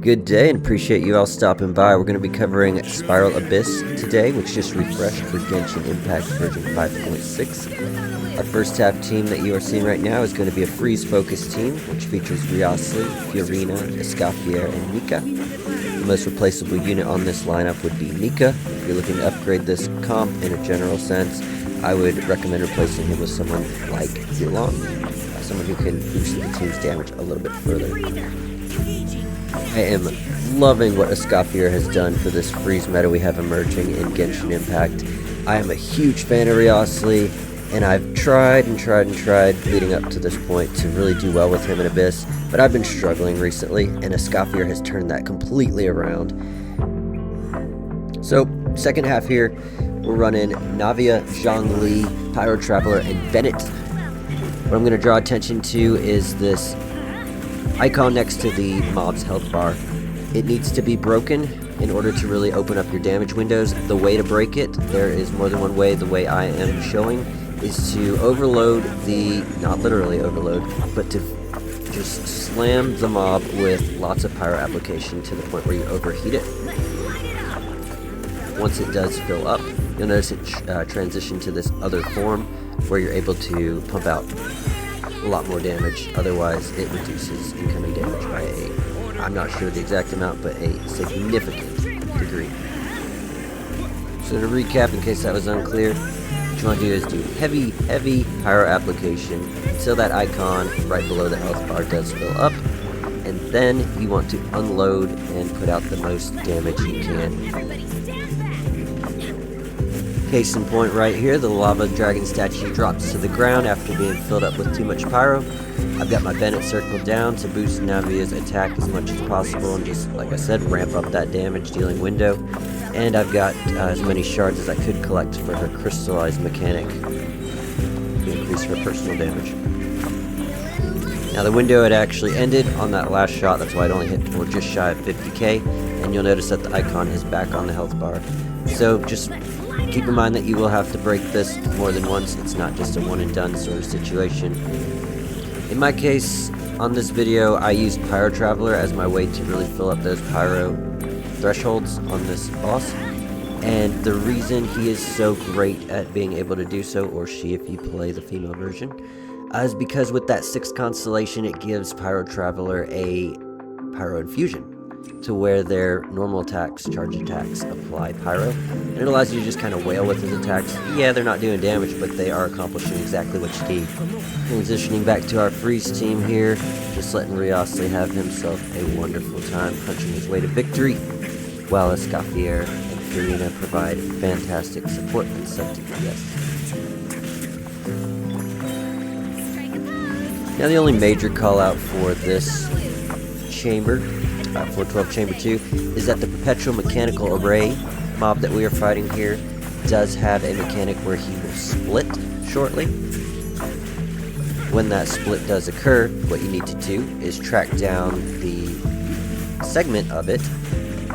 Good day, and appreciate you all stopping by. We're going to be covering Spiral Abyss today, which just refreshed for Genshin Impact version 5.6. Our first half team that you are seeing right now is going to be a freeze-focused team, which features Wriothesley, Furina, Escoffier, and Mika. The most replaceable unit on this lineup would be Mika. If you're looking to upgrade this comp in a general sense, I would recommend replacing him with someone like Zilong, someone who can boost the team's damage a little bit further. I am loving what Escoffier has done for this freeze meta we have emerging in Genshin Impact. I am a huge fan of Wriothesley, and I've tried leading up to this point to really do well with him in Abyss, but I've been struggling recently, and Escoffier has turned that completely around. So, second half here, we're running Navia, Zhongli, Pyro Traveler, and Bennett. What I'm going to draw attention to is this icon next to the mob's health bar. It needs to be broken in order to really open up your damage windows. The way to break it, there is more than one way. The way I am showing is to overload not literally overload, but to just slam the mob with lots of pyro application to the point where you overheat it. Once it does fill up, you'll notice it transition to this other form where you're able to pump out a lot more damage. Otherwise, it reduces incoming damage by I'm not sure the exact amount, but a significant degree. So to recap, in case that was unclear, what you want to do is do heavy pyro application until that icon right below the health bar does fill up, and then you want to unload and put out the most damage you can. Case in point right here, the lava dragon statue drops to the ground after being filled up with too much pyro. I've got my Bennett circled down to boost Navia's attack as much as possible and just, like I said, ramp up that damage dealing window. And I've got as many shards as I could collect for her crystallized mechanic to increase her personal damage. Now the window had actually ended on that last shot, that's why it only hit for just shy of 50k, and you'll notice that the icon is back on the health bar. So just keep in mind that you will have to break this more than once. It's not just a one and done sort of situation. In my case, on this video, I used Pyro Traveler as my way to really fill up those pyro thresholds on this boss. And the reason he is so great at being able to do so, or she if you play the female version, is because with that 6th constellation, it gives Pyro Traveler a pyro infusion, to where their normal attacks, charge attacks, apply pyro, and it allows you to just kind of wail with his attacks. Yeah, they're not doing damage, but they are accomplishing exactly what you need. Transitioning back to our freeze team here, just letting Wriothesley have himself a wonderful time punching his way to victory, while Escoffier and Furina provide fantastic support and sub-DPS. Now the only major call out for this chamber, 412 Chamber 2, is that the Perpetual Mechanical Array mob that we are fighting here does have a mechanic where he will split shortly. When that split does occur, what you need to do is track down the segment of it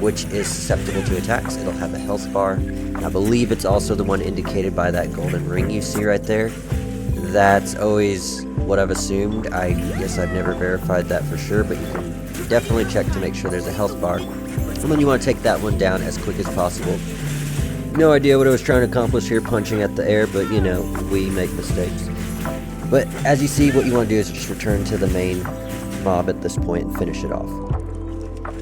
which is susceptible to attacks. It'll have a health bar. I believe it's also the one indicated by that golden ring you see right there. That's always what I've assumed. I guess I've never verified that for sure, but you can definitely check to make sure there's a health bar. And then you want to take that one down as quick as possible. No idea what I was trying to accomplish here punching at the air, but you know, we make mistakes. But as you see, what you want to do is just return to the main mob at this point and finish it off.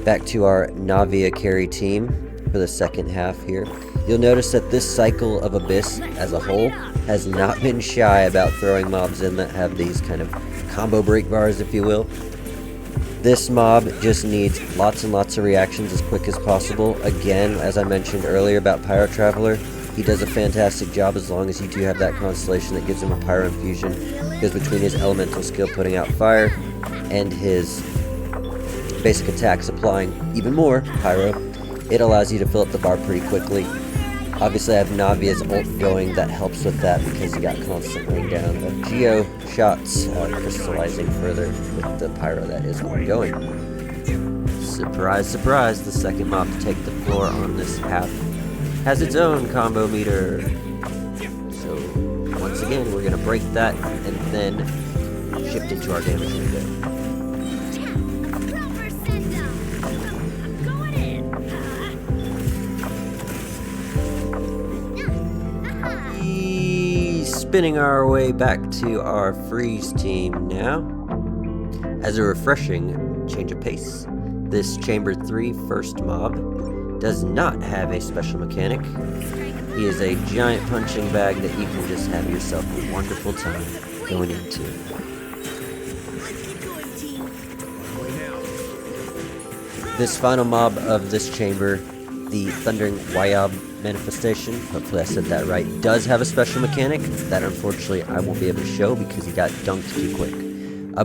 Back to our Navia carry team for the second half here. You'll notice that this cycle of Abyss as a whole has not been shy about throwing mobs in that have these kind of combo break bars, if you will. This mob just needs lots and lots of reactions as quick as possible. Again, as I mentioned earlier about Pyro Traveler, he does a fantastic job as long as you do have that constellation that gives him a pyro infusion, because between his elemental skill putting out fire and his basic attacks applying even more pyro, it allows you to fill up the bar pretty quickly. Obviously I have Navia's ult going that helps with that because you got constant rain down of Geo shots crystallizing further with the pyro that is ongoing. Surprise, surprise, the second mob to take the floor on this half has its own combo meter. So once again we're going to break that and then shift into our damage window. spinning our way back to our freeze team now. As a refreshing change of pace, this Chamber 3 first mob does not have a special mechanic. He is a giant punching bag that you can just have yourself a wonderful time going into. This final mob of this chamber, the Thundering Wyob manifestation, hopefully I said that right, does have a special mechanic that unfortunately I won't be able to show because he got dunked too quick.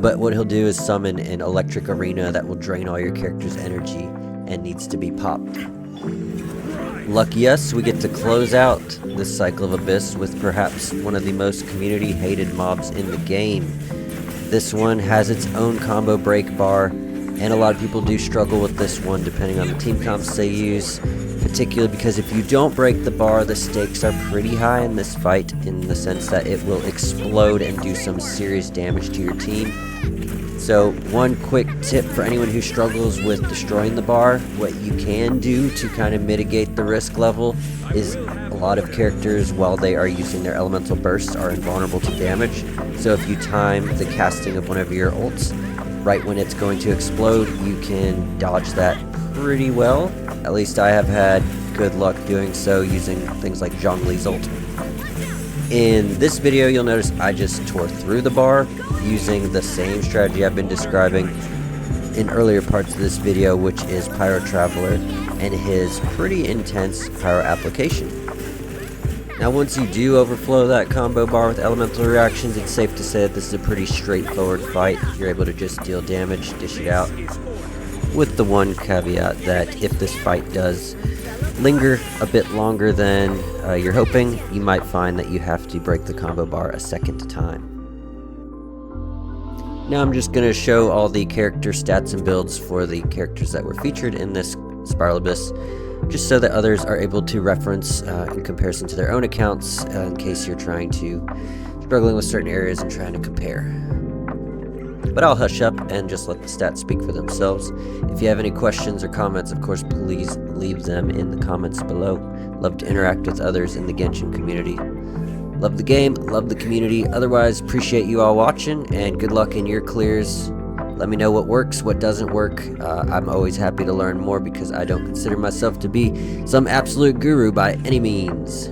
But what he'll do is summon an electric arena that will drain all your character's energy and needs to be popped. Lucky us, we get to close out this cycle of Abyss with perhaps one of the most community-hated mobs in the game. This one has its own combo break bar, and a lot of people do struggle with this one depending on the team comps they use, particularly because if you don't break the bar, the stakes are pretty high in this fight in the sense that it will explode and do some serious damage to your team. So one quick tip for anyone who struggles with destroying the bar, what you can do to kind of mitigate the risk level is a lot of characters, while they are using their elemental bursts, are invulnerable to damage. So if you time the casting of one of your ults right when it's going to explode, you can dodge that pretty well. At least I have had good luck doing so using things like Zhongli's ult. In this video, you'll notice I just tore through the bar using the same strategy I've been describing in earlier parts of this video, which is Pyro Traveler and his pretty intense Pyro application. Now once you do overflow that combo bar with elemental reactions, it's safe to say that this is a pretty straightforward fight. You're able to just deal damage, dish it out, with the one caveat that if this fight does linger a bit longer than you're hoping, you might find that you have to break the combo bar a second time. Now I'm just going to show all the character stats and builds for the characters that were featured in this Spiral Abyss, just so that others are able to reference in comparison to their own accounts in case you're struggling with certain areas and trying to compare. But I'll hush up and just let the stats speak for themselves. If you have any questions or comments, of course, please leave them in the comments below. Love to interact with others in the Genshin community. Love the game, love the community. Otherwise, appreciate you all watching, and good luck in your clears. Let me know what works, what doesn't work. I'm always happy to learn more because I don't consider myself to be some absolute guru by any means.